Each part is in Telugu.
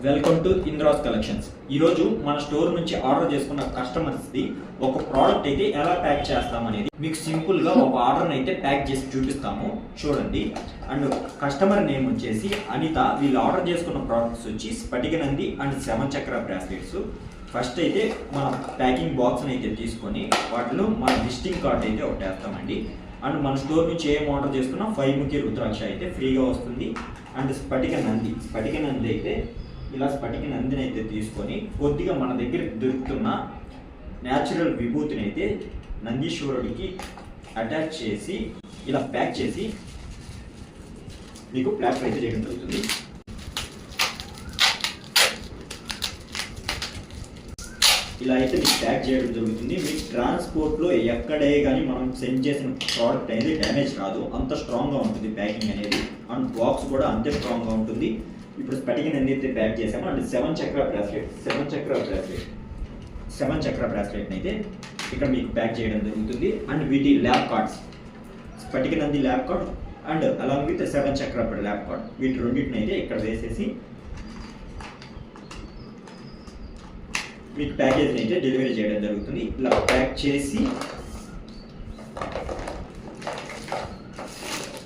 Welcome to Indra's collections. ఈరోజు మన స్టోర్ నుంచి ఆర్డర్ చేసుకున్న కస్టమర్స్ది ఒక ప్రోడక్ట్ అయితే ఎలా ప్యాక్ చేస్తామనేది మీకు సింపుల్గా ఒక ఆర్డర్ని అయితే ప్యాక్ చేసి చూపిస్తాము, చూడండి. అండ్ కస్టమర్ నేమ్ వచ్చేసి అనిత. వీళ్ళు ఆర్డర్ చేసుకున్న ప్రోడక్ట్స్ వచ్చి స్ఫటికనంది అండ్ 7 చక్ర బ్రాస్లెట్స్. ఫస్ట్ అయితే మన ప్యాకింగ్ బాక్స్ని అయితే తీసుకొని వాటిలో మన విజిటింగ్ కార్డ్ అయితే ఒకటి వేస్తామండి. అండ్ మన స్టోర్ నుంచి ఏం ఆర్డర్ చేసుకున్నా 5 ముఖి రుద్రాక్ష అయితే ఫ్రీగా వస్తుంది. అండ్ స్ఫటికనంది అయితే ఇలా స్ఫటిక నందిని అయితే తీసుకొని కొద్దిగా మన దగ్గర దొరుకుతున్న న్యాచురల్ విభూతిని అయితే నందీశ్వరుడికి అటాచ్ చేసి ఇలా ప్యాక్ చేసి మీకు ప్లాస్టర్ అయితే చేయడం జరుగుతుంది. ఇలా అయితే మీకు ప్యాక్ చేయడం జరుగుతుంది. మీకు ట్రాన్స్పోర్ట్లో ఎక్కడే కానీ మనం సెండ్ చేసిన ప్రోడక్ట్ అనేది డ్యామేజ్ రాదు, అంత స్ట్రాంగ్గా ఉంటుంది ప్యాకింగ్ అనేది. అండ్ బాక్స్ కూడా అంతే స్ట్రాంగ్గా ఉంటుంది. ఇప్పుడు స్ఫటిక నంది అయితే ప్యాక్ చేసాము. అండ్ 7 చక్ర బ్రాస్లెట్ని అయితే ఇక్కడ మీకు ప్యాక్ చేయడం జరుగుతుంది. అండ్ వీటి ల్యాబ్ కార్డ్స్, స్ఫటిక Nandi lab card and along with 7 చక్ర ల్యాబ్ కార్డ్, వీటి రెండింటిని అయితే ఇక్కడ వేసేసి మీకు ప్యాకేజ్ని అయితే డెలివరీ చేయడం జరుగుతుంది. ఇలా ప్యాక్ చేసి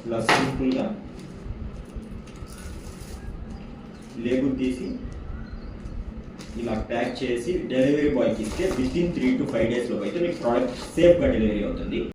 ఇలా సింపుల్గా లేబుల్ తీసి ఇలా ప్యాక్ చేసి డెలివరీ బాయ్కి ఇస్తే విత్ ఇన్ 3 to 5 days లోపు అయితే మీకు ప్రోడక్ట్ సేఫ్గా డెలివరీ అవుతుంది.